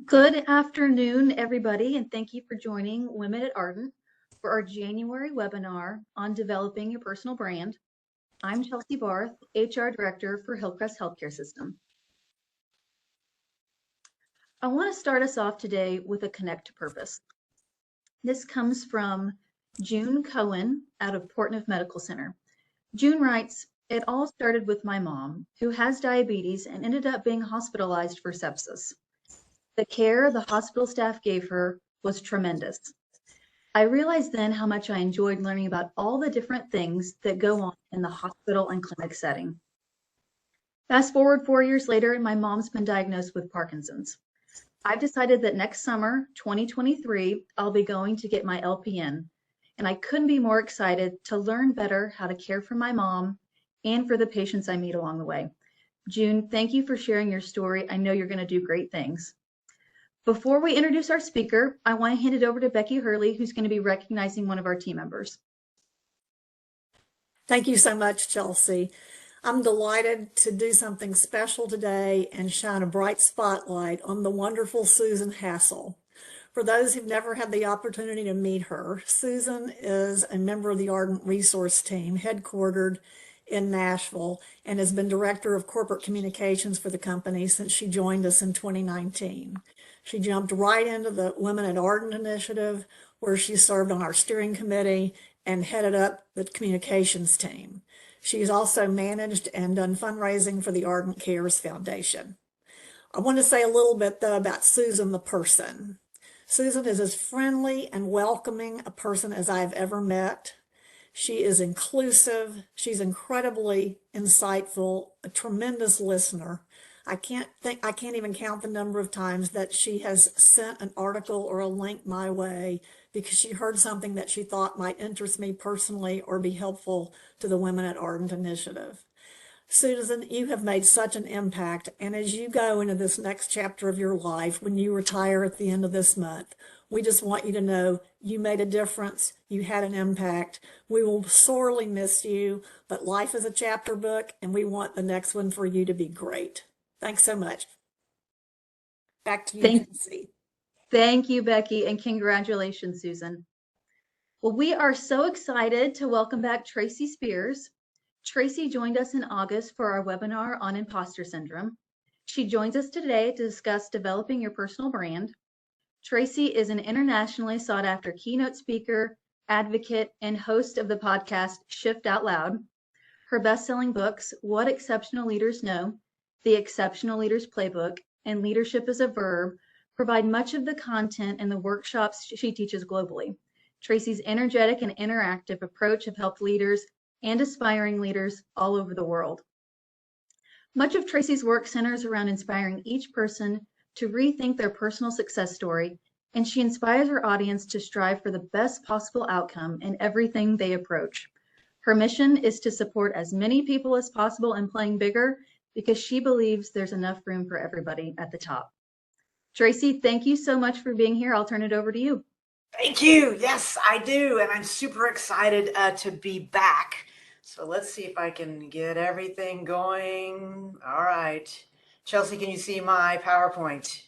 Good afternoon, everybody, and thank you for joining Women at Ardent for our January webinar on developing your personal brand. I'm Chelsea Barth, HR Director for Hillcrest Healthcare System. I want to start us off today with a connect to purpose. This comes from June Cohen out of Portneuf Medical Center. June writes, "It all started with my mom, who has diabetes and ended up being hospitalized for sepsis. The care the hospital staff gave her was tremendous. I realized then how much I enjoyed learning about all the different things that go on in the hospital and clinic setting. Fast forward 4 years later, and my mom's been diagnosed with Parkinson's. I've decided that next summer, 2023, I'll be going to get my LPN, and I couldn't be more excited to learn better how to care for my mom and for the patients I meet along the way." June, thank you for sharing your story. I know you're going to do great things. Before we introduce our speaker, I want to hand it over to Becky Hurley, who's going to be recognizing one of our team members. Thank you so much, Chelsea. I'm delighted to do something special today and shine a bright spotlight on the wonderful Susan Hassel. For those who've never had the opportunity to meet her, Susan is a member of the Ardent Resource Team headquartered in Nashville and has been Director of Corporate Communications for the company since she joined us in 2019. She jumped right into the Women at Ardent initiative, where she served on our steering committee and headed up the communications team. She's also managed and done fundraising for the Ardent Cares Foundation. I want to say a little bit, though, about Susan the person. Susan is as friendly and welcoming a person as I've ever met. She is inclusive. She's incredibly insightful, a tremendous listener. I can't even count the number of times that she has sent an article or a link my way because she heard something that she thought might interest me personally or be helpful to the Women at Ardent initiative. Susan, you have made such an impact, and as you go into this next chapter of your life, when you retire at the end of this month, we just want you to know you made a difference, you had an impact. We will sorely miss you, but life is a chapter book, and we want the next one for you to be great. Thanks so much. Back to you, Chelsea. Thank you, Becky, and congratulations, Susan. Well, we are so excited to welcome back Tracy Spears. Tracy joined us in August for our webinar on imposter syndrome. She joins us today to discuss developing your personal brand. Tracy is an internationally sought after keynote speaker, advocate, and host of the podcast Shift Out Loud. Her best-selling books, What Exceptional Leaders Know, The Exceptional Leaders Playbook, and Leadership is a Verb, provide much of the content in the workshops she teaches globally. Tracy's energetic and interactive approach have helped leaders and aspiring leaders all over the world. Much of Tracy's work centers around inspiring each person to rethink their personal success story, and she inspires her audience to strive for the best possible outcome in everything they approach. Her mission is to support as many people as possible in playing bigger because she believes there's enough room for everybody at the top. Tracy, thank you so much for being here. I'll turn it over to you. Thank you. Yes, I do. And I'm super excited to be back. So let's see if I can get everything going. All right. Chelsea, can you see my PowerPoint?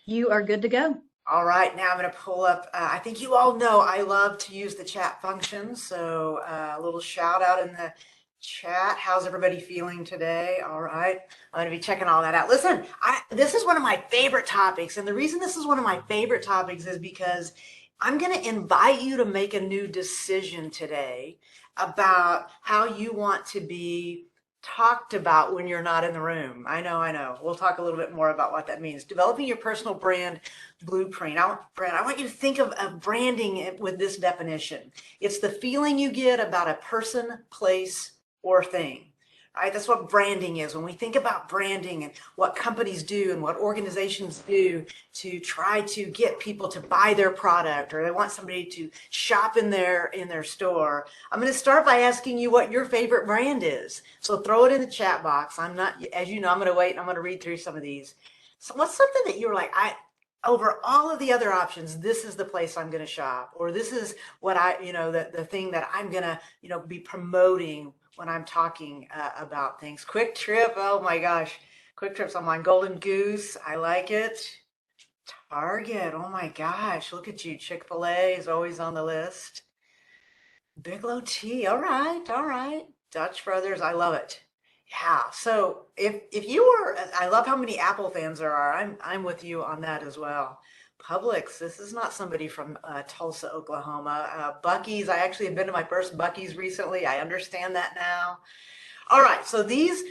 You are good to go. All right, now I'm going to pull up, I think you all know I love to use the chat function. So a little shout out in the chat. How's everybody feeling today? All right, I'm going to be checking all that out. Listen, this is one of my favorite topics. And the reason this is one of my favorite topics is because I'm going to invite you to make a new decision today about how you want to be talked about when you're not in the room. I know. We'll talk a little bit more about what that means. Developing your personal brand blueprint. I want you to think of branding with this definition. It's the feeling you get about a person, place, or thing. Right? That's what branding is. When we think about branding and what companies do and what organizations do to try to get people to buy their product, or they want somebody to shop in their store, I'm going to start by asking you what your favorite brand is. So throw it in the chat box. As you know, I'm going to wait and I'm going to read through some of these. So what's something that you're like, over all of the other options, this is the place I'm going to shop, or this is what the thing that I'm going to, be promoting when I'm talking about things. Quick Trip, oh my gosh, Quick Trip's on my Golden Goose, I like it. Target. Oh my gosh, look at you. Chick-fil-A is always on the list. Bigelow Tea. All right, all right. Dutch Brothers. I love it. Yeah. So if you were, I love how many Apple fans there are. I'm with you on that as well. Publix. This is not somebody from Tulsa, Oklahoma. Bucky's. I actually have been to my first Bucky's recently. I understand that now. All right, so these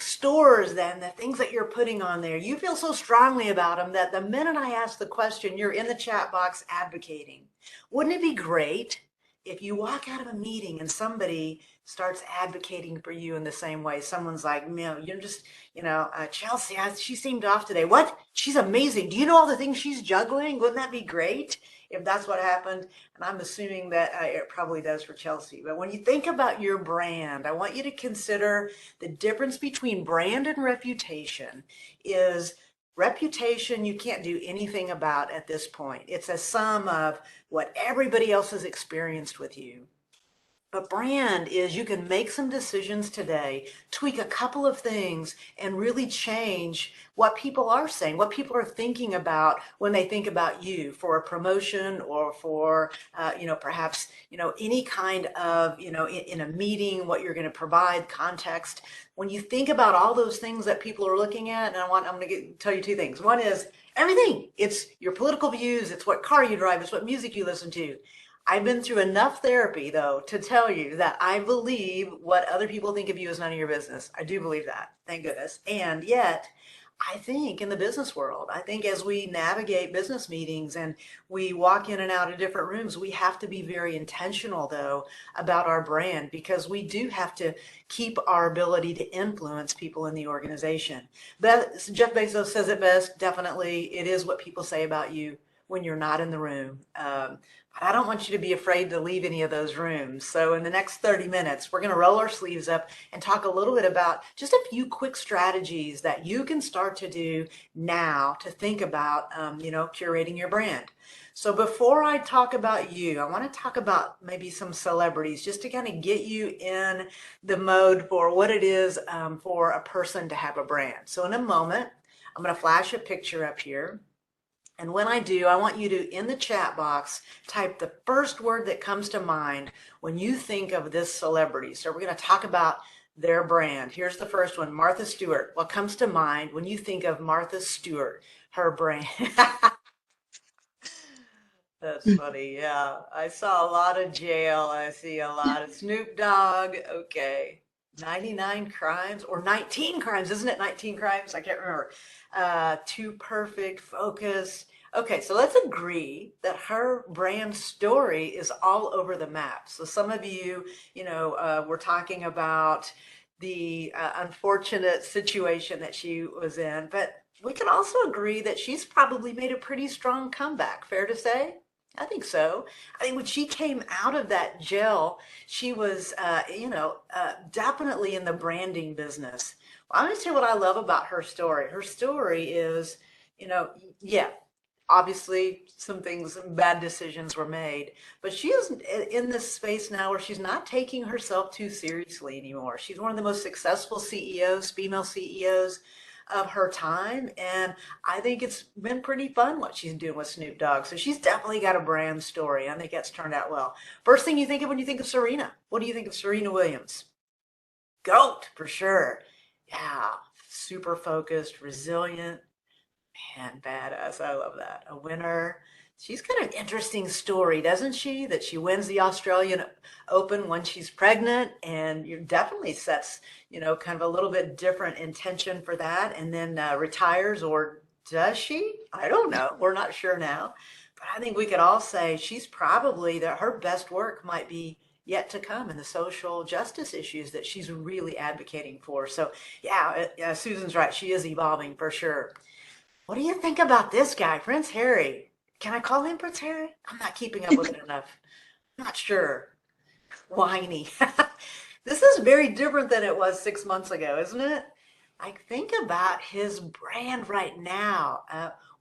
stores then, the things that you're putting on there, you feel so strongly about them that the minute I ask the question, you're in the chat box advocating. Wouldn't it be great if you walk out of a meeting and somebody starts advocating for you in the same way? Someone's like, you're just, Chelsea, she seemed off today. What? She's amazing. Do you know all the things she's juggling? Wouldn't that be great if that's what happened? And I'm assuming that it probably does for Chelsea. But when you think about your brand, I want you to consider the difference between brand and reputation is reputation you can't do anything about at this point. It's a sum of what everybody else has experienced with you. But brand is you can make some decisions today, tweak a couple of things, and really change what people are saying, what people are thinking about when they think about you for a promotion or for, perhaps, any kind of, in a meeting, what you're going to provide, context. When you think about all those things that people are looking at, and I'm going to tell you two things. One is everything. It's your political views. It's what car you drive. It's what music you listen to. I've been through enough therapy, though, to tell you that I believe what other people think of you is none of your business. I do believe that, thank goodness. And yet, I think in the business world, I think as we navigate business meetings and we walk in and out of different rooms, we have to be very intentional, though, about our brand because we do have to keep our ability to influence people in the organization. But Jeff Bezos says it best, definitely, it is what people say about you when you're not in the room. But I don't want you to be afraid to leave any of those rooms. So in the next 30 minutes, we're going to roll our sleeves up and talk a little bit about just a few quick strategies that you can start to do now to think about, curating your brand. So before I talk about you, I want to talk about maybe some celebrities just to kind of get you in the mode for what it is for a person to have a brand. So in a moment, I'm going to flash a picture up here. And when I do, I want you to, in the chat box, type the first word that comes to mind when you think of this celebrity. So we're going to talk about their brand. Here's the first one, Martha Stewart. What comes to mind when you think of Martha Stewart, her brand? That's funny. Yeah. I saw a lot of jail. I see a lot of Snoop Dogg. Okay. 99 crimes or 19 crimes, isn't it? 19 crimes? I can't remember. Too Perfect, Focus. Okay, so let's agree that her brand story is all over the map. So some of you, were talking about the unfortunate situation that she was in, but we can also agree that she's probably made a pretty strong comeback. Fair to say? I think so. I think when she came out of that jail, she was, definitely in the branding business. Well, I'm going to say what I love about her story. Her story is, yeah, obviously some things, some bad decisions were made, but she is in this space now where she's not taking herself too seriously anymore. She's one of the most successful CEOs, female CEOs of her time. And I think it's been pretty fun what she's doing with Snoop Dogg. So she's definitely got a brand story. I think that's turned out well. First thing you think of when you think of Serena, what do you think of Serena Williams? GOAT for sure. Yeah, super focused, resilient, man, badass. I love that. A winner. She's got an interesting story, doesn't she? That she wins the Australian Open when she's pregnant, and you definitely sets, kind of a little bit different intention for that, and then retires, or does she? I don't know. We're not sure now. But I think we could all say she's probably that her best work might be yet to come in the social justice issues that she's really advocating for. So yeah, Susan's right. She is evolving for sure. What do you think about this guy, Prince Harry? Can I call him Prince Harry? I'm not keeping up with it enough. I'm not sure. Whiny. This is very different than it was 6 months ago, isn't it? I think about his brand right now.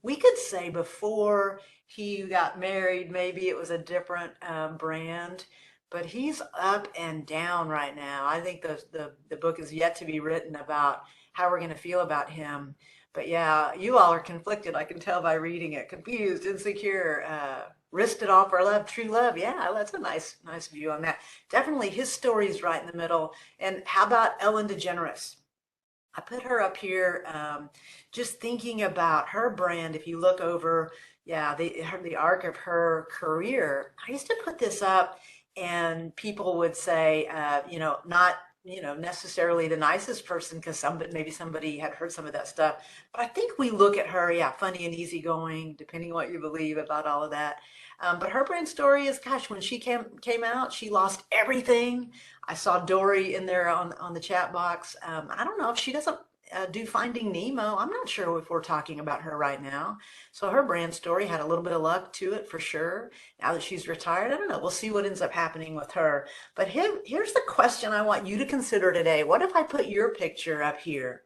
We could say before he got married, maybe it was a different brand, but he's up and down right now. I think the book is yet to be written about how we're going to feel about him. But yeah, you all are conflicted. I can tell by reading it. Confused, insecure, risked it all for love, true love. Yeah, that's a nice view on that. Definitely his story is right in the middle. And how about Ellen DeGeneres? I put her up here, just thinking about her brand. If you look over, yeah, the arc of her career. I used to put this up, and people would say, not necessarily the nicest person because maybe somebody had heard some of that stuff. But I think we look at her, yeah, funny and easygoing, depending what you believe about all of that. But her brand story is, gosh, when she came out, she lost everything. I saw Dory in there on the chat box. I don't know if she doesn't do Finding Nemo. I'm not sure if we're talking about her right now. So her brand story had a little bit of luck to it for sure. Now that she's retired, I don't know. We'll see what ends up happening with her. But here's the question I want you to consider today. What if I put your picture up here?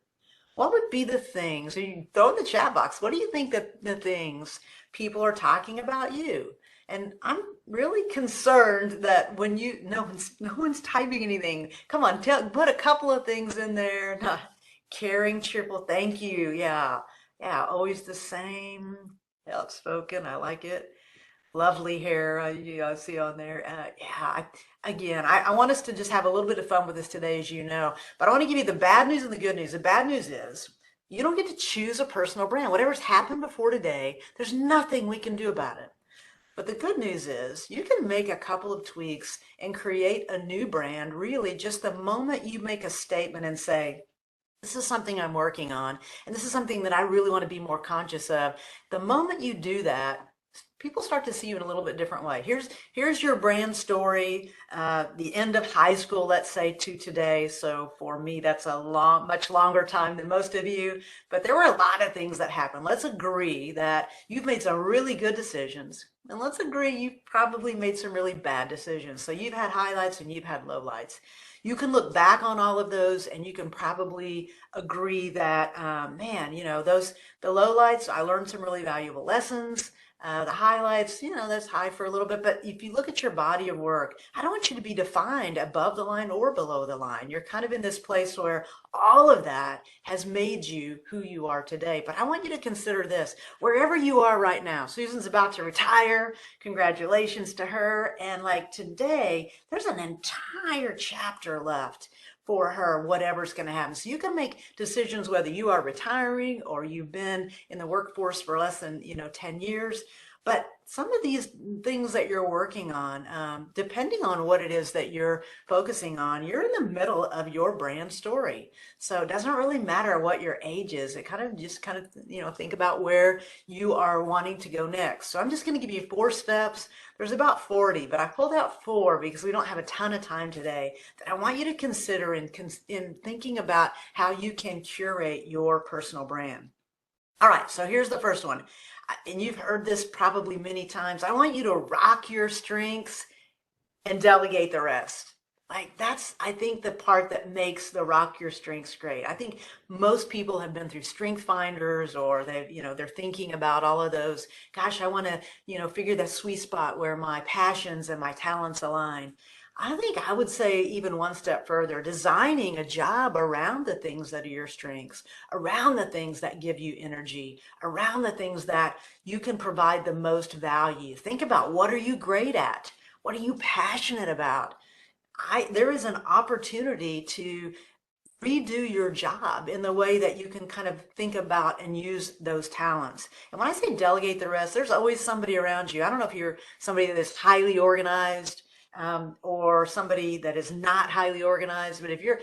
What would be the things, so you throw in the chat box, what do you think that the things people are talking about you? And I'm really concerned that when no one's typing anything. Come on, put a couple of things in there. Not caring, cheerful, thank you. Yeah. Yeah, always the same. Outspoken, I like it. Lovely hair, see on there. Again, I want us to just have a little bit of fun with this today, as you know. But I want to give you the bad news and the good news. The bad news is you don't get to choose a personal brand. Whatever's happened before today, there's nothing we can do about it. But the good news is you can make a couple of tweaks and create a new brand really just the moment you make a statement and say, this is something I'm working on, and this is something that I really want to be more conscious of. The moment you do that, people start to see you in a little bit different way. Here's your brand story, the end of high school, let's say, to today. So for me, that's much longer time than most of you, but there were a lot of things that happened. Let's agree that you've made some really good decisions, and let's agree you've probably made some really bad decisions. So you've had highlights and you've had lowlights. You can look back on all of those and you can probably agree that, man, the lowlights, I learned some really valuable lessons. The highlights, that's high for a little bit. But if you look at your body of work, I don't want you to be defined above the line or below the line. You're kind of in this place where all of that has made you who you are today. But I want you to consider this, wherever you are right now. Susan's about to retire. Congratulations to her. And like today, there's an entire chapter left for her, whatever's going to happen. So you can make decisions whether you are retiring or you've been in the workforce for less than 10 years. But some of these things that you're working on, depending on what it is that you're focusing on, you're in the middle of your brand story. So it doesn't really matter what your age is. It kind of think about where you are wanting to go next. So I'm just going to give you 4 steps. There's about 40, but I pulled out 4 because we don't have a ton of time today that I want you to consider in thinking about how you can curate your personal brand. All right, so here's the first one. And you've heard this probably many times. I want you to rock your strengths and delegate the rest. Like that's, I think, the part that makes the rock your strengths great. I think most people have been through strength finders or they're thinking about all of those. Gosh, I want to, figure that sweet spot where my passions and my talents align. I think I would say even one step further, designing a job around the things that are your strengths, around the things that give you energy, around the things that you can provide the most value. Think about, what are you great at? What are you passionate about? There is an opportunity to redo your job in the way that you can kind of think about and use those talents. And when I say delegate the rest, there's always somebody around you. I don't know if you're somebody that is highly organized, or somebody that is not highly organized, but if you're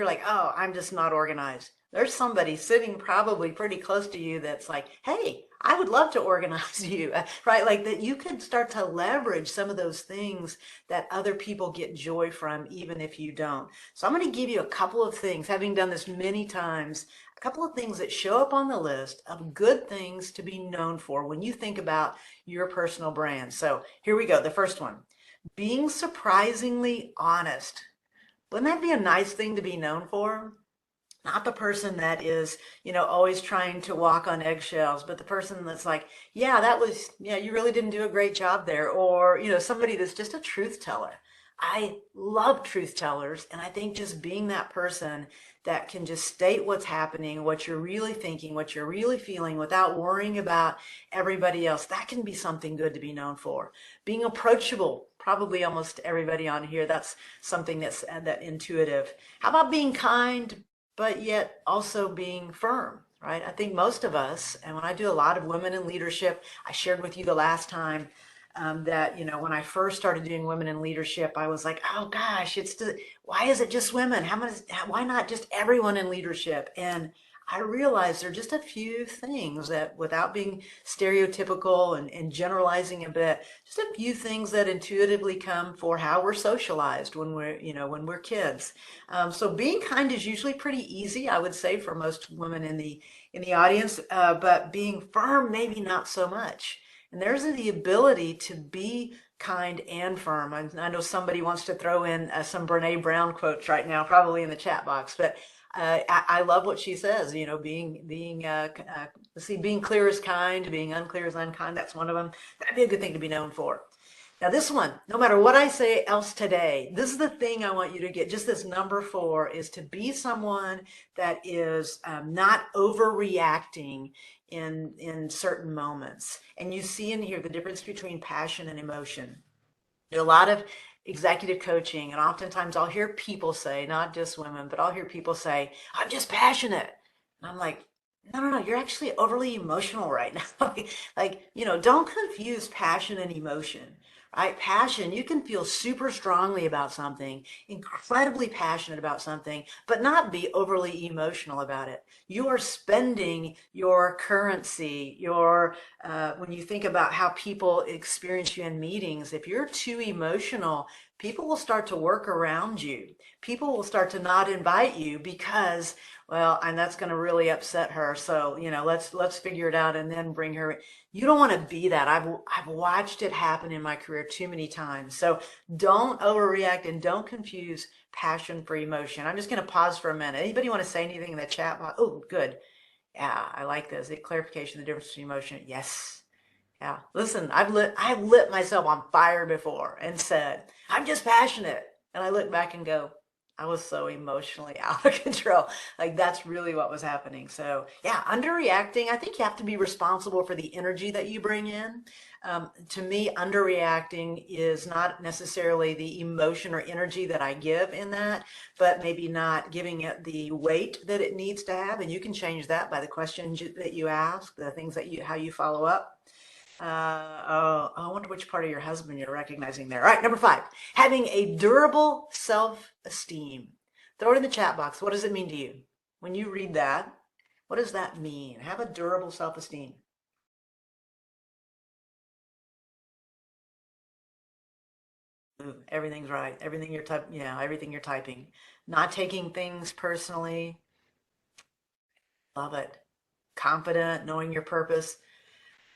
like, oh, I'm just not organized, there's somebody sitting probably pretty close to you that's like, hey, I would love to organize you, right? Like that you could start to leverage some of those things that other people get joy from, even if you don't. So I'm going to give you a couple of things, having done this many times, a couple of things that show up on the list of good things to be known for when you think about your personal brand. So here we go. The first one, being surprisingly honest. Wouldn't that be a nice thing to be known for? Not the person that is, always trying to walk on eggshells, but the person that's like, yeah, you really didn't do a great job there. Or, somebody that's just a truth teller. I love truth tellers, and I think just being that person that can just state what's happening, what you're really thinking, what you're really feeling without worrying about everybody else, that can be something good to be known for. Being approachable, probably almost everybody on here, that's something that's that intuitive. How about being kind, but yet also being firm, right? I think most of us, and when I do a lot of women in leadership, I shared with you the last time that, when I first started doing women in leadership, I was like, oh gosh, why is it just women? Why not just everyone in leadership? And I realized there are just a few things that, without being stereotypical and generalizing a bit, just a few things that intuitively come for how we're socialized when we're kids. So being kind is usually pretty easy, I would say, for most women in the audience, but being firm, maybe not so much. And there's the ability to be kind and firm. I know somebody wants to throw in some Brene Brown quotes right now, probably in the chat box, but I love what she says. Being clear is kind, being unclear is unkind. That's one of them. That'd be a good thing to be known for. Now this one, no matter what I say else today, this is the thing I want you to get. Just this number 4 is to be someone that is not overreacting in certain moments. And you see in here the difference between passion and emotion. There's a lot of executive coaching, and oftentimes I'll hear people say, not just women, but I'll hear people say, I'm just passionate. And I'm like, no, you're actually overly emotional right now. Don't confuse passion and emotion, right? Passion, you can feel super strongly about something, incredibly passionate about something, but not be overly emotional about it. You are spending your currency, when you think about how people experience you in meetings, if you're too emotional, people will start to work around you. People will start to not invite you because, well, and that's going to really upset her. So, let's figure it out and then bring her. You don't want to be that. I've watched it happen in my career too many times. So don't overreact and don't confuse passion for emotion. I'm just going to pause for a minute. Anybody want to say anything in the chat box? Oh, good. Yeah, I like this. The clarification of the difference between emotion. Yes. Yeah. Listen, I've lit myself on fire before and said, I'm just passionate. And I look back and go, I was so emotionally out of control. Like that's really what was happening. So yeah, underreacting, I think you have to be responsible for the energy that you bring in. To me, underreacting is not necessarily the emotion or energy that I give in that, but maybe not giving it the weight that it needs to have. And you can change that by the questions that you ask, the things how you follow up. I wonder which part of your husband you're recognizing there. All right, number 5, having a durable self-esteem. Throw it in the chat box. What does it mean to you? When you read that, what does that mean? Have a durable self-esteem. Everything's right. Everything you're typing. Not taking things personally. Love it. Confident, knowing your purpose.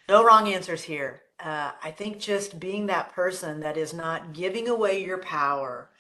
No wrong answers here. I think just being that person that is not giving away your power.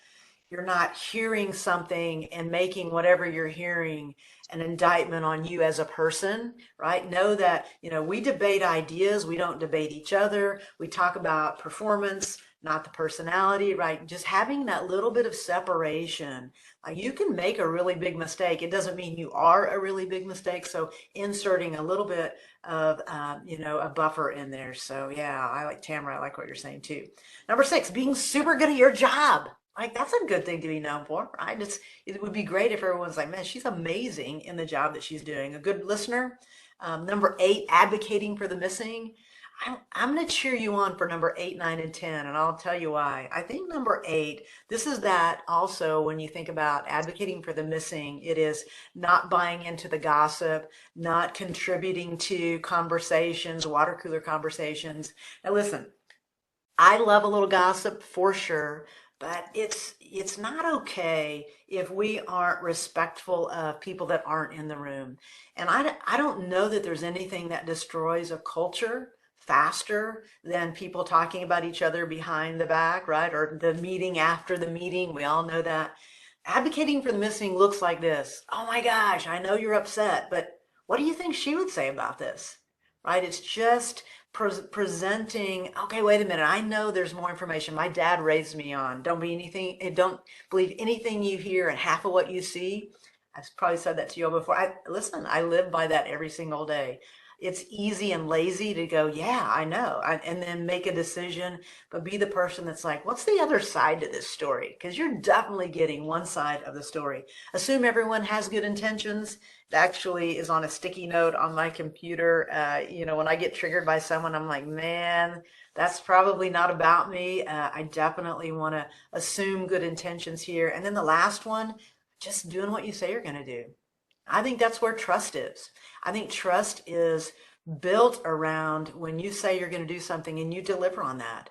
You're not hearing something and making whatever you're hearing an indictment on you as a person, right? Know that, we debate ideas. We don't debate each other. We talk about performance, not the personality, right? Just having that little bit of separation. You can make a really big mistake. It doesn't mean you are a really big mistake. So inserting a little bit of, a buffer in there. So yeah, I like Tamara. I like what you're saying too. Number 6, being super good at your job. That's a good thing to be known for, right? It would be great if everyone's like, man, she's amazing in the job that she's doing. A good listener. Number 8, advocating for the missing. I'm going to cheer you on for number 8, 9, and 10, and I'll tell you why. I think number 8, this is that also when you think about advocating for the missing, it is not buying into the gossip, not contributing to conversations, water cooler conversations. Now listen, I love a little gossip for sure, but it's not okay if we aren't respectful of people that aren't in the room. And I don't know that there's anything that destroys a culture faster than people talking about each other behind the back, right? Or the meeting after the meeting. We all know that. Advocating for the missing looks like this. Oh my gosh, I know you're upset, but what do you think she would say about this? Right? It's just presenting, okay, wait a minute, I know there's more information. My dad raised me on don't believe anything you hear and half of what you see. I've probably said that to you all before. Listen, I live by that every single day. It's easy and lazy to go, yeah, I know, and then make a decision, but be the person that's like, what's the other side to this story? Because you're definitely getting one side of the story. Assume everyone has good intentions. It actually is on a sticky note on my computer. When I get triggered by someone, I'm like, man, that's probably not about me. I definitely want to assume good intentions here. And then the last one, just doing what you say you're going to do. I think that's where trust is. I think trust is built around when you say you're going to do something and you deliver on that.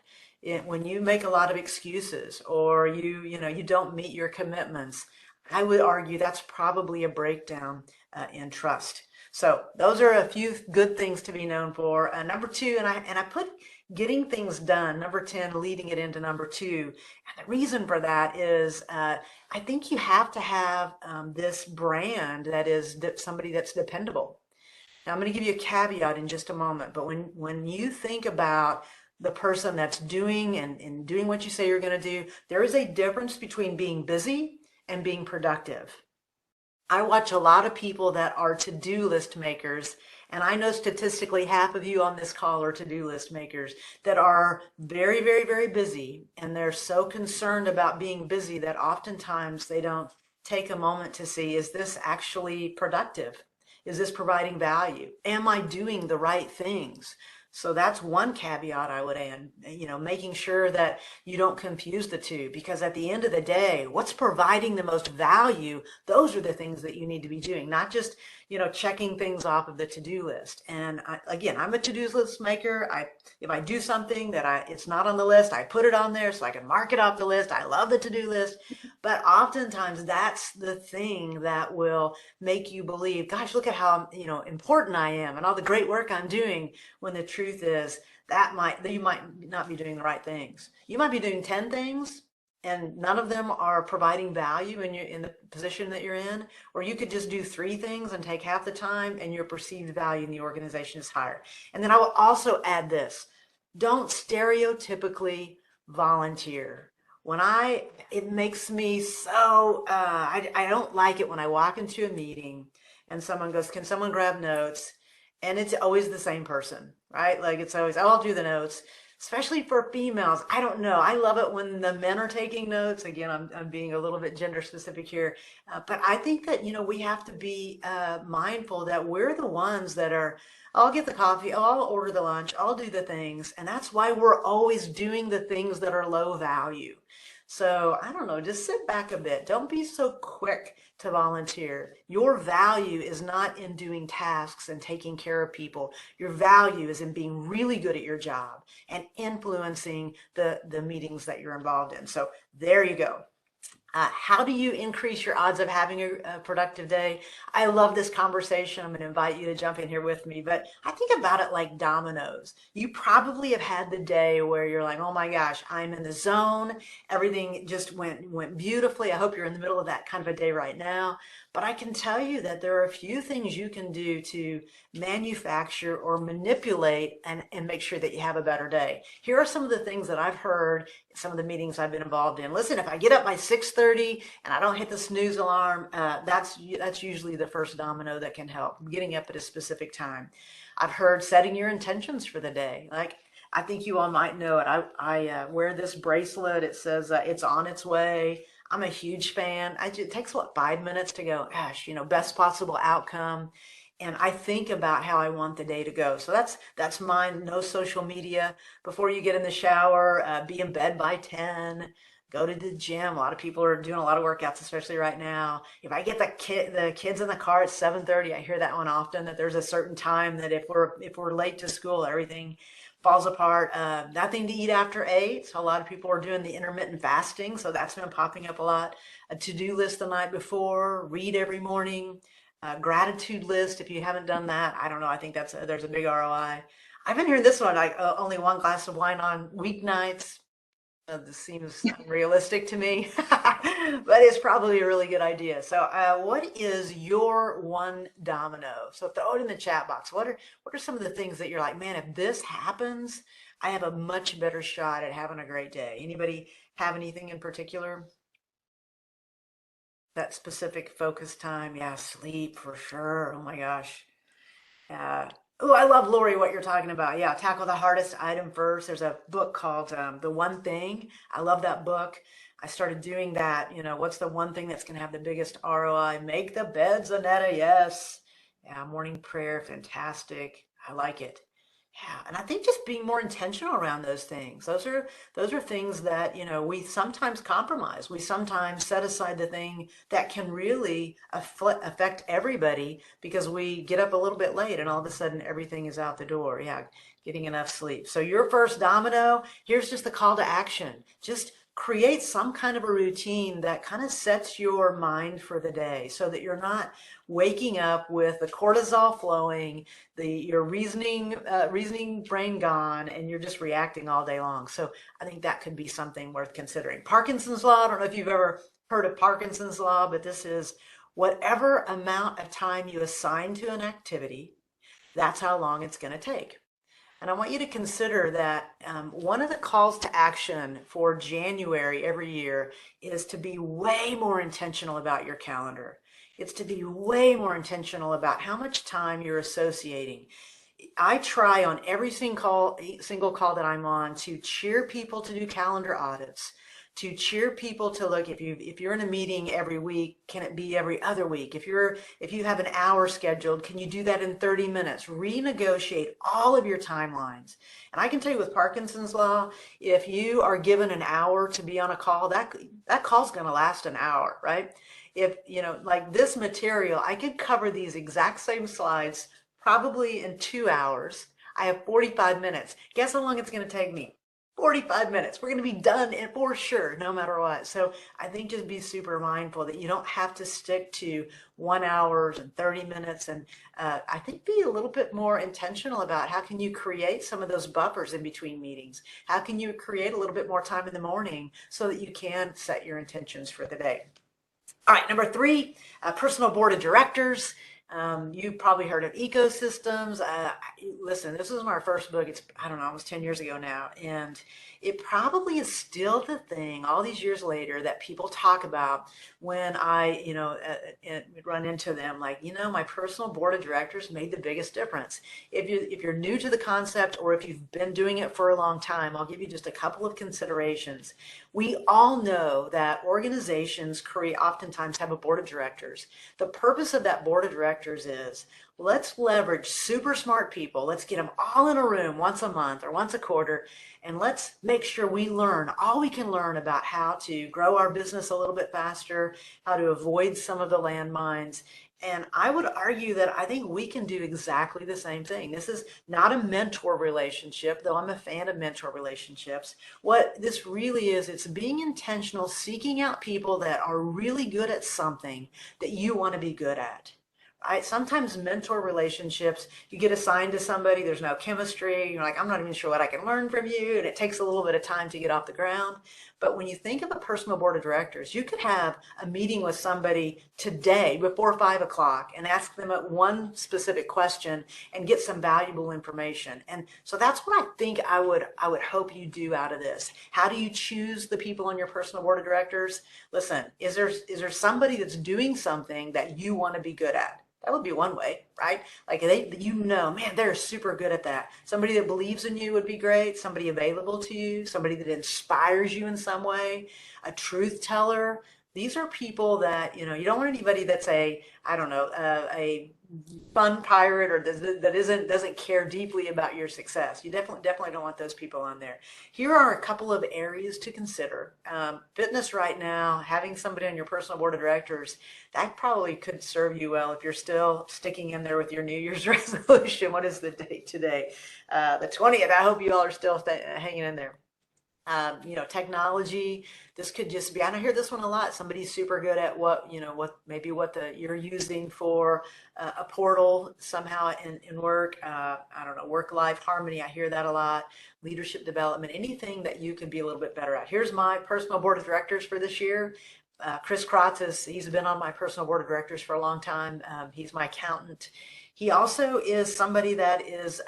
When you make a lot of excuses or you don't meet your commitments, I would argue that's probably a breakdown in trust. So those are a few good things to be known for. Number two, and I put getting things done, number 10, leading it into number two. And the reason for that is I think you have to have this brand that is somebody that's dependable. Now, I'm going to give you a caveat in just a moment, but when you think about the person that's doing and doing what you say you're going to do, there is a difference between being busy and being productive. I watch a lot of people that are to-do list makers, and I know statistically half of you on this call are to-do list makers that are very, very, very busy, and they're so concerned about being busy that oftentimes they don't take a moment to see, is this actually productive? Is this providing value? Am I doing the right things? So that's one caveat I would add, making sure that you don't confuse the two, because at the end of the day, what's providing the most value, those are the things that you need to be doing, not just, checking things off of the to-do list. And I'm a to-do list maker. If I do something that it's not on the list, I put it on there so I can mark it off the list. I love the to-do list, but oftentimes that's the thing that will make you believe, gosh, look at how, important I am and all the great work I'm doing, when the truth is that you might not be doing the right things. You might be doing 10 things and none of them are providing value in the position that you're in, or you could just do 3 things and take half the time and your perceived value in the organization is higher. And then I will also add this: don't stereotypically volunteer. It makes me so, I don't like it when I walk into a meeting and someone goes, can someone grab notes? And it's always the same person, right? Like it's always, oh, I'll do the notes, especially for females. I don't know. I love it when the men are taking notes. Again, I'm being a little bit gender specific here. But I think that, we have to be mindful that we're the ones that are, I'll get the coffee, I'll order the lunch, I'll do the things. And that's why we're always doing the things that are low value. So I don't know, just sit back a bit. Don't be so quick to volunteer. Your value is not in doing tasks and taking care of people. Your value is in being really good at your job and influencing the meetings that you're involved in. So there you go. How do you increase your odds of having a productive day? I love this conversation. I'm going to invite you to jump in here with me, but I think about it like dominoes. You probably have had the day where you're like, oh my gosh, I'm in the zone. Everything just went beautifully. I hope you're in the middle of that kind of a day right now. But I can tell you that there are a few things you can do to manufacture or manipulate and make sure that you have a better day. Here are some of the things that I've heard in some of the meetings I've been involved in. Listen, if I get up by 6:30 and I don't hit the snooze alarm, that's usually the first domino that can help, getting up at a specific time. I've heard setting your intentions for the day. Like, I think you all might know it. I wear this bracelet. It says it's on its way. I'm a huge fan. It takes 5 minutes to go, gosh, best possible outcome. And I think about how I want the day to go. So that's mine. No social media before you get in the shower. Be in bed by 10. Go to the gym. A lot of people are doing a lot of workouts, especially right now. If I get the kids in the car at 7:30, I hear that one often, that there's a certain time that if we're late to school, everything falls apart. Nothing to eat after 8. So a lot of people are doing the intermittent fasting. So that's been popping up a lot. A to-do list the night before, read every morning, gratitude list. If you haven't done that, I don't know. I think there's a big ROI. I've been hearing this one, like only 1 glass of wine on weeknights. This seems unrealistic to me. But it's probably a really good idea. So, what is your one domino? So throw it in the chat box. What are some of the things that you're like, man, if this happens, I have a much better shot at having a great day. Anybody have anything in particular? That specific focus time? Yeah, sleep for sure. Oh my gosh. Oh, I love Lori, what you're talking about. Yeah, tackle the hardest item first. There's a book called The One Thing. I love that book. I started doing that. What's the one thing that's going to have the biggest ROI? Make the beds, Annetta. Yes. Yeah, morning prayer. Fantastic. I like it. Yeah, and I think just being more intentional around those things. Those are things that, we sometimes compromise. We sometimes set aside the thing that can really affect everybody because we get up a little bit late and all of a sudden everything is out the door. Yeah, getting enough sleep. So your first domino, here's just the call to action. Just create some kind of a routine that kind of sets your mind for the day so that you're not waking up with the cortisol flowing, your reasoning brain gone, and you're just reacting all day long. So I think that could be something worth considering. Parkinson's law, I don't know if you've ever heard of Parkinson's law, but this is whatever amount of time you assign to an activity, that's how long it's going to take. And I want you to consider that one of the calls to action for January every year is to be way more intentional about your calendar. It's to be way more intentional about how much time you're associating. I try on every single call that I'm on to cheer people to do calendar audits, to cheer people to look, if you're in a meeting every week, can it be every other week? If you have an hour scheduled, can you do that in 30 minutes? Renegotiate all of your timelines. And I can tell you with Parkinson's law, if you are given an hour to be on a call, that call's going to last an hour, right? If, like this material, I could cover these exact same slides probably in 2 hours. I have 45 minutes. Guess how long it's going to take me? 45 minutes. We're going to be done for sure, no matter what. So I think just be super mindful that you don't have to stick to 1 hour and 30 minutes. And I think be a little bit more intentional about how can you create some of those buffers in between meetings? How can you create a little bit more time in the morning so that you can set your intentions for the day? All right, number 3, personal board of directors. You've probably heard of ecosystems. Listen, this was my first book. It's, I don't know, almost 10 years ago now. And it probably is still the thing all these years later that people talk about when I, run into them. Like, my personal board of directors made the biggest difference. If you're new to the concept or if you've been doing it for a long time, I'll give you just a couple of considerations. We all know that organizations oftentimes have a board of directors. The purpose of that board of directors is let's leverage super smart people. Let's get them all in a room once a month or once a quarter, and let's make sure we learn all we can learn about how to grow our business a little bit faster, how to avoid some of the landmines. And I would argue that I think we can do exactly the same thing. This is not a mentor relationship, though I'm a fan of mentor relationships. What this really is, it's being intentional, seeking out people that are really good at something that you want to be good at. Sometimes mentor relationships, you get assigned to somebody, there's no chemistry, you're like, I'm not even sure what I can learn from you, and it takes a little bit of time to get off the ground. But when you think of a personal board of directors, you could have a meeting with somebody today before 5 o'clock and ask them one specific question and get some valuable information. And so that's what I think I would hope you do out of this. How do you choose the people on your personal board of directors? Listen, is there somebody that's doing something that you want to be good at? That would be one way, right? Like man, they're super good at that. Somebody that believes in you would be great. Somebody available to you, somebody that inspires you in some way, a truth teller. These are people that, you don't want anybody that's a fun pirate or that doesn't care deeply about your success. You definitely don't want those people on there. Here are a couple of areas to consider. Fitness right now, having somebody on your personal board of directors, that probably could serve you well if you're still sticking in there with your New Year's resolution. What is the date today? The 20th. I hope you all are still hanging in there. Technology, this could just be, I hear this one a lot. Somebody's super good at what you're using for a portal somehow in work. Work-life harmony. I hear that a lot. Leadership development, anything that you can be a little bit better at. Here's my personal board of directors for this year. Chris Kratz he's been on my personal board of directors for a long time. He's my accountant. He also is somebody that is,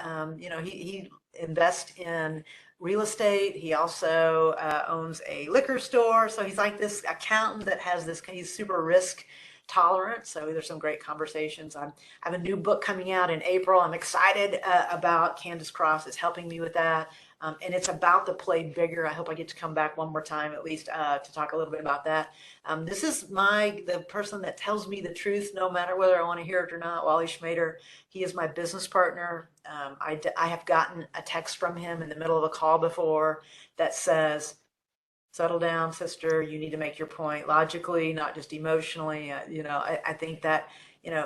he invests in real estate. He also owns a liquor store. So he's like this accountant that has this, he's super risk tolerant. So there's some great conversations. I have a new book coming out in April. I'm excited about. Candace Cross is helping me with that. And it's about the play bigger. I hope I get to come back one more time at least to talk a little bit about that. This is the person that tells me the truth no matter whether I want to hear it or not, Wally Schmader. He is my business partner. I have gotten a text from him in the middle of a call before that says, settle down, sister, you need to make your point logically, not just emotionally. I think that,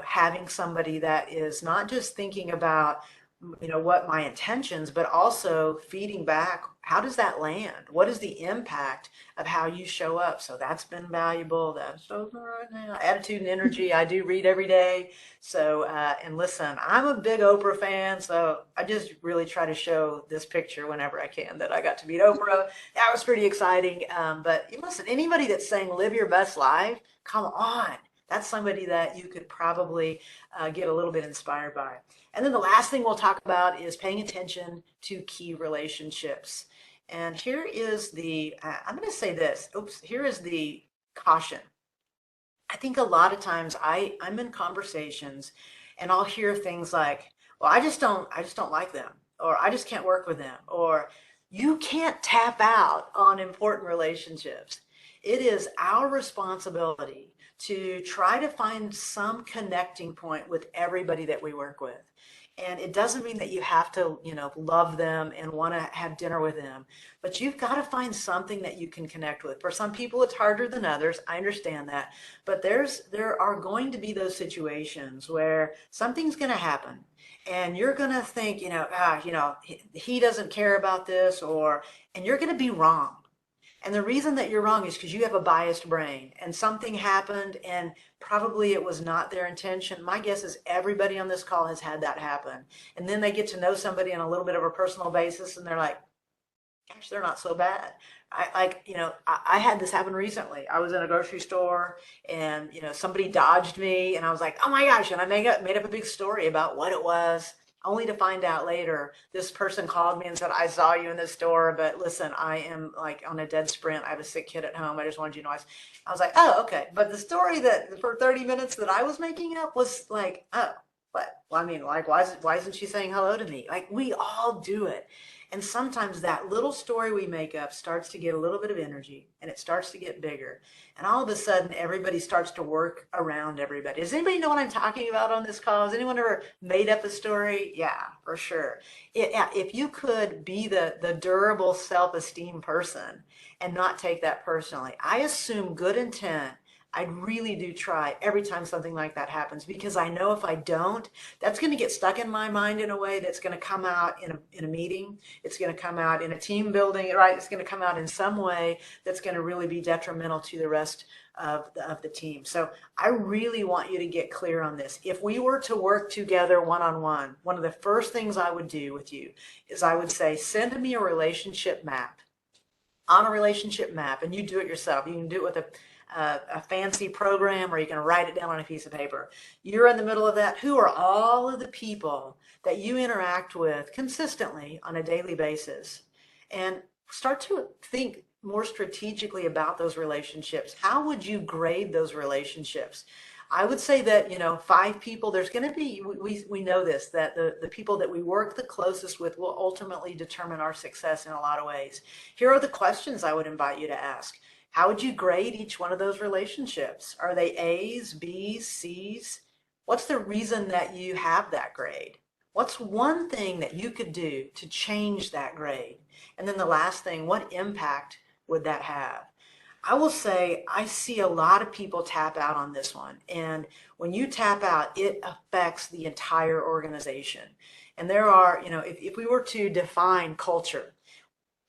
having somebody that is not just thinking about what my intentions, but also feeding back, how does that land? What is the impact of how you show up? So that's been valuable. That's so right now. Attitude and energy. I do read every day. So, and listen, I'm a big Oprah fan. So I just really try to show this picture whenever I can that I got to meet Oprah. That was pretty exciting. But listen, anybody that's saying live your best life, come on. That's somebody that you could probably get a little bit inspired by. And then the last thing we'll talk about is paying attention to key relationships. And here is I'm going to say this. Here is the caution. I think a lot of times I'm in conversations and I'll hear things like, well, I just don't like them, or I just can't work with them, or you can't tap out on important relationships. It is our responsibility to try to find some connecting point with everybody that we work with. And it doesn't mean that you have to, love them and want to have dinner with them, but you've got to find something that you can connect with. For some people, it's harder than others. I understand that, but there are going to be those situations where something's going to happen and you're going to think, he doesn't care about this, and you're going to be wrong. And the reason that you're wrong is because you have a biased brain and something happened and probably it was not their intention. My guess is everybody on this call has had that happen. And then they get to know somebody on a little bit of a personal basis and they're like, gosh, they're not so bad. I had this happen recently. I was in a grocery store and, somebody dodged me and I was like, oh my gosh. And I made up a big story about what it was, only to find out later this person called me and said, I saw you in the store, but listen, I am like on a dead sprint. I have a sick kid at home. I just wanted you to know. I was like, oh, okay. But the story that for 30 minutes that I was making up was like, oh, what? Well, I mean, like, why isn't she saying hello to me? Like, we all do it. And sometimes that little story we make up starts to get a little bit of energy and it starts to get bigger. And all of a sudden, everybody starts to work around everybody. Does anybody know what I'm talking about on this call? Has anyone ever made up a story? Yeah, for sure. If you could be the durable self-esteem person and not take that personally, I assume good intent. I really do try every time something like that happens, because I know if I don't, that's going to get stuck in my mind in a way that's going to come out in a meeting. It's going to come out in a team building, right? It's going to come out in some way that's going to really be detrimental to the rest of the team. So I really want you to get clear on this. If we were to work together one-on-one, one of the first things I would do with you is I would say, send me a relationship map. On a relationship map, and you do it yourself. You can do it with a fancy program, or you can write it down on a piece of paper. You're in the middle of that. Who are all of the people that you interact with consistently on a daily basis? And start to think more strategically about those relationships. How would you grade those relationships? I would say that, 5 people, there's going to be, we know this, that the people that we work the closest with will ultimately determine our success in a lot of ways. Here are the questions I would invite you to ask. How would you grade each one of those relationships? Are they A's, B's, C's? What's the reason that you have that grade? What's one thing that you could do to change that grade? And then the last thing, what impact would that have? I will say I see a lot of people tap out on this one. And when you tap out, it affects the entire organization. And there are, if we were to define culture,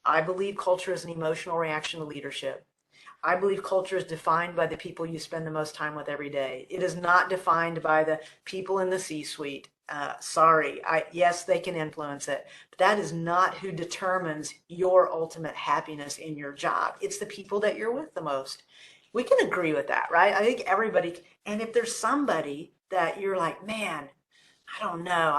I believe culture is an emotional reaction to leadership. I believe culture is defined by the people you spend the most time with every day. It is not defined by the people in the C-suite. Sorry, yes, they can influence it, but that is not who determines your ultimate happiness in your job. It's the people that you're with the most. We can agree with that, right? I think everybody, and if there's somebody that you're like, man, I don't know.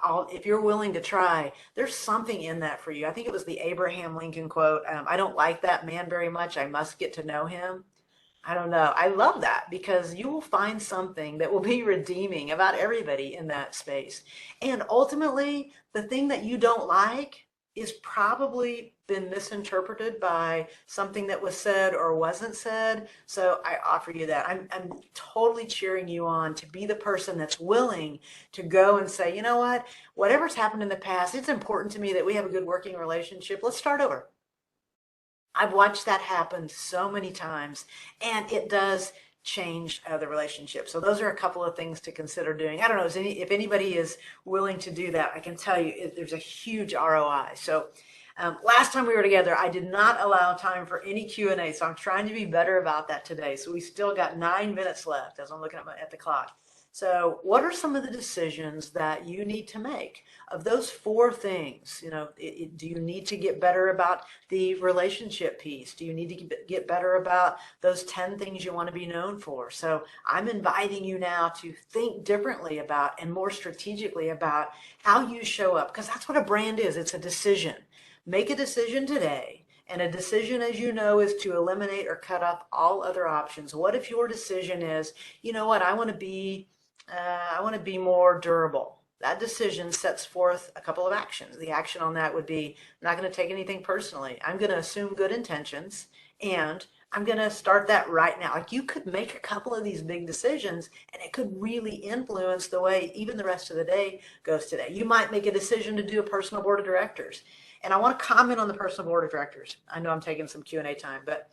I'll, if you're willing to try, there's something in that for you. I think it was the Abraham Lincoln quote. I don't like that man very much. I must get to know him. I don't know. I love that because you will find something that will be redeeming about everybody in that space. And ultimately, the thing that you don't like is probably been misinterpreted by something that was said or wasn't said. So I offer you that. I'm totally cheering you on to be the person that's willing to go and say, you know what, whatever's happened in the past, it's important to me that we have a good working relationship. Let's start over. I've watched that happen so many times, and it does change the relationship. So those are a couple of things to consider doing. I don't know if anybody is willing to do that. I can tell you there's a huge ROI. So last time we were together, I did not allow time for any Q&A, so I'm trying to be better about that today. So we still got 9 minutes left as I'm looking at the clock. So what are some of the decisions that you need to make? Of those 4 things, you know, do you need to get better about the relationship piece? Do you need to get better about those 10 things you want to be known for? So I'm inviting you now to think differently about and more strategically about how you show up, because that's what a brand is. It's a decision. Make a decision today. And a decision, as you know, is to eliminate or cut off all other options. What if your decision is, you know what, I want to be more durable? That decision sets forth a couple of actions. The action on that would be, I'm not going to take anything personally. I'm going to assume good intentions, and I'm going to start that right now. Like, you could make a couple of these big decisions, and it could really influence the way even the rest of the day goes today. You might make a decision to do a personal board of directors. And I want to comment on the personal board of directors. I know I'm taking some Q&A time, but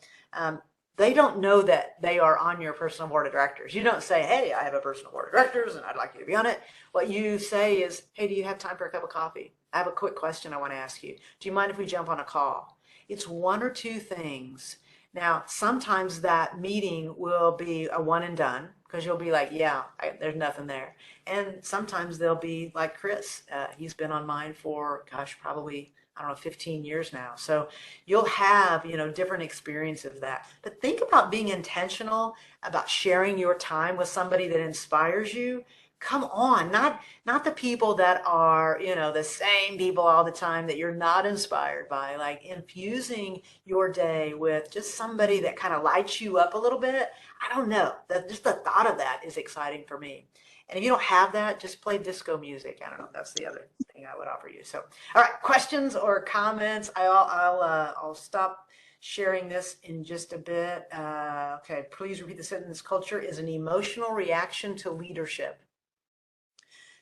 they don't know that they are on your personal board of directors. You don't say, hey, I have a personal board of directors and I'd like you to be on it. What you say is, hey, do you have time for a cup of coffee? I have a quick question I want to ask you. Do you mind if we jump on a call? It's 1 or 2 things. Now, sometimes that meeting will be a one and done because you'll be like, yeah, there's nothing there. And sometimes they'll be like Chris. He's been on mine for, gosh, probably, I don't know, 15 years now. So you'll have, you know, different experiences of that. But think about being intentional about sharing your time with somebody that inspires you. Come on, not the people that are, you know, the same people all the time that you're not inspired by. Like, infusing your day with just somebody that kind of lights you up a little bit. I don't know. Just the thought of that is exciting for me. And if you don't have that, just play disco music. I don't know. That's the other thing I would offer you. So, all right, questions or comments? I'll stop sharing this in just a bit. Okay, please repeat the sentence. Culture is an emotional reaction to leadership.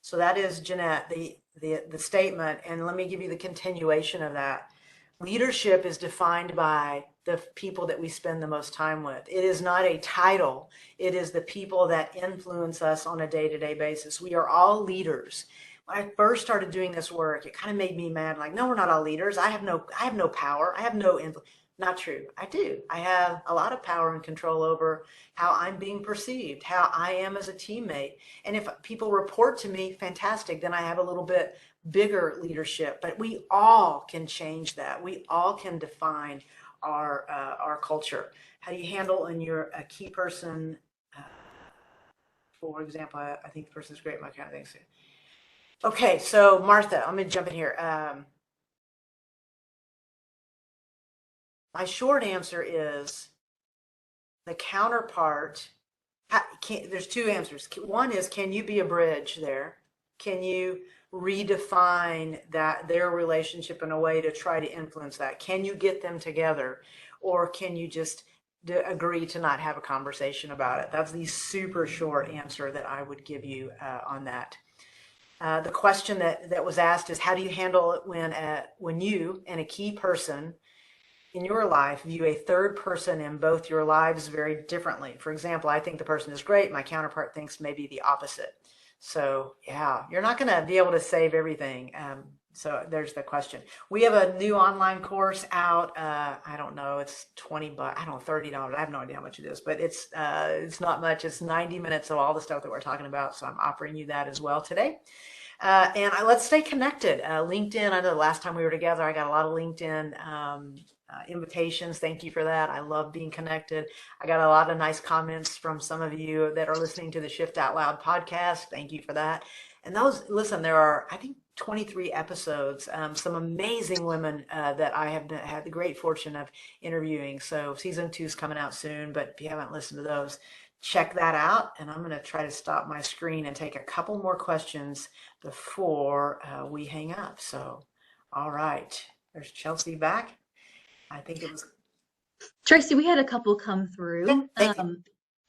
So that is, Jeanette, the statement. And let me give you the continuation of that. Leadership is defined by the people that we spend the most time with. It is not a title. It is the people that influence us on a day-to-day basis. We are all leaders. When I first started doing this work, it kind of made me mad. Like, no, we're not all leaders. I have no power. I have no influence. Not true. I do. I have a lot of power and control over how I'm being perceived, how I am as a teammate. And if people report to me, fantastic, then I have a little bit bigger leadership. But we all can change that. We all can define our culture. How do you handle when you're a key person? For example, I think the person's great, my kind of thing. Okay, so Martha, I'm gonna jump in here. My short answer is the counterpart. There's 2 answers. One is, can you be a bridge there? Can you redefine their relationship in a way to try to influence that? Can you get them together, or can you just agree to not have a conversation about it? That's the super short answer that I would give you on that. The question that was asked is, how do you handle it when you and a key person in your life view a third person in both your lives very differently? For example, I think the person is great. My counterpart thinks maybe the opposite. So yeah, you're not going to be able to save everything. So there's the question. We have a new online course out. I don't know, it's $20, I don't know, $30. I have no idea how much it is, but it's not much. It's 90 minutes of all the stuff that we're talking about. So I'm offering you that as well today. And let's stay connected. LinkedIn, I know the last time we were together, I got a lot of LinkedIn invitations. Thank you for that. I love being connected. I got a lot of nice comments from some of you that are listening to the Shift Out Loud podcast. Thank you for that. And those, listen, there are, I think, 23 episodes, some amazing women that I have had the great fortune of interviewing. So season 2 is coming out soon, but if you haven't listened to those, check that out. And I'm going to try to stop my screen and take a couple more questions before we hang up. So, all right, there's Chelsea back. I think it was. Tracy, we had a couple come through. Thank you.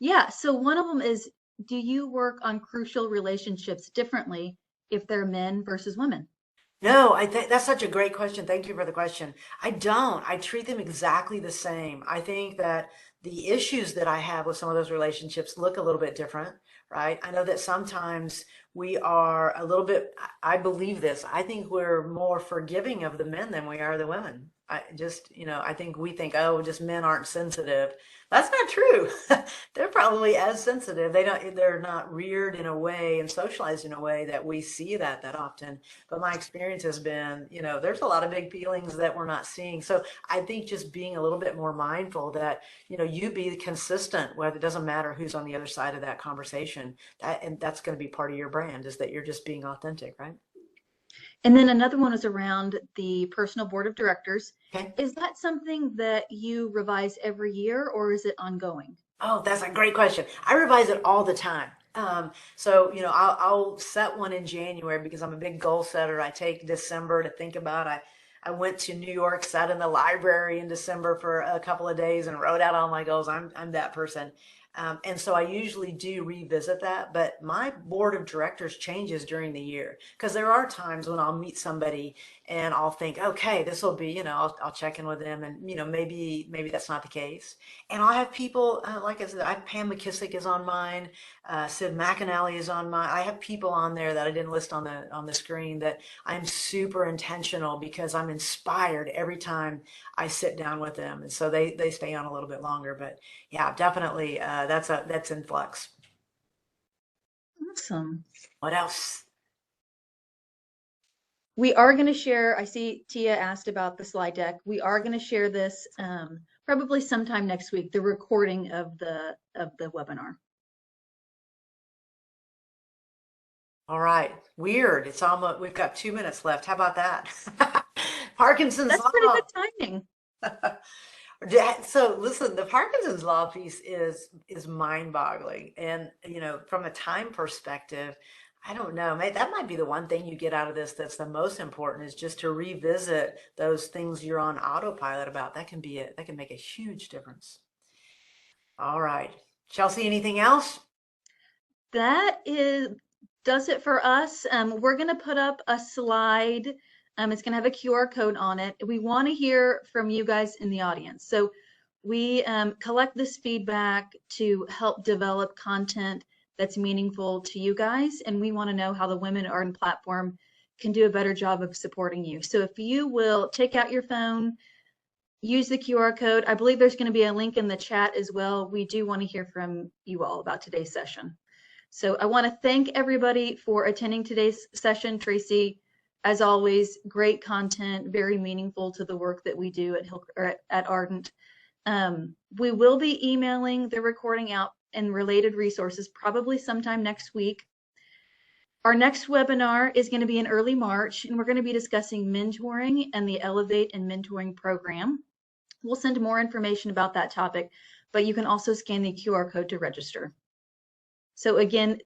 Yeah, so one of them is, do you work on crucial relationships differently if they're men versus women? No, I think that's such a great question. Thank you for the question. I don't. I treat them exactly the same. I think that the issues that I have with some of those relationships look a little bit different, right? I know that sometimes we are a little bit, I believe this. I think we're more forgiving of the men than we are the women. I just, I think we think, oh, just men aren't sensitive. That's not true. They're probably as sensitive. They're not reared in a way and socialized in a way that we see that often. But my experience has been, there's a lot of big feelings that we're not seeing. So I think just being a little bit more mindful that, you be consistent, whether it doesn't matter who's on the other side of that conversation. And that's going to be part of your brand, is that you're just being authentic, right? And then another one is around the personal board of directors. Okay. Is that something that you revise every year, or is it ongoing? Oh, that's a great question. I revise it all the time. So, I'll set one in January because I'm a big goal setter. I take December to think about. I went to New York, sat in the library in December for a couple of days and wrote out all my goals. I'm that person. And so I usually do revisit that, but my board of directors changes during the year because there are times when I'll meet somebody and I'll think, okay, this will be, I'll check in with them, and maybe that's not the case. And I'll have people like I said, Pam McKissick is on mine, Sid McAnally is on mine. I have people on there that I didn't list on the screen that I'm super intentional because I'm inspired every time I sit down with them, and so they stay on a little bit longer. But yeah, definitely, that's in flux. Awesome. What else? We are going to share, I see Tia asked about the slide deck. We are going to share this probably sometime next week, the recording of the webinar. All right. Weird. It's almost, we've got 2 minutes left. How about that? Parkinson's That's law. pretty good timing. So listen, the Parkinson's law piece is mind-boggling. And, from a time perspective, I don't know, that might be the one thing you get out of this that's the most important, is just to revisit those things you're on autopilot about. That can make a huge difference. All right. Chelsea, anything else? That does it for us. We're going to put up a slide. It's going to have a QR code on it. We want to hear from you guys in the audience. So we collect this feedback to help develop content that's meaningful to you guys. And we want to know how the Women at Ardent platform can do a better job of supporting you. So if you will take out your phone, use the QR code. I believe there's going to be a link in the chat as well. We do want to hear from you all about today's session. So I want to thank everybody for attending today's session. Tracy, as always, great content, very meaningful to the work that we do at Ardent. We will be emailing the recording out and related resources probably sometime next week. Our next webinar is going to be in early March, and we're going to be discussing mentoring and the Elevate and Mentoring program. We'll send more information about that topic, but you can also scan the QR code to register. So again,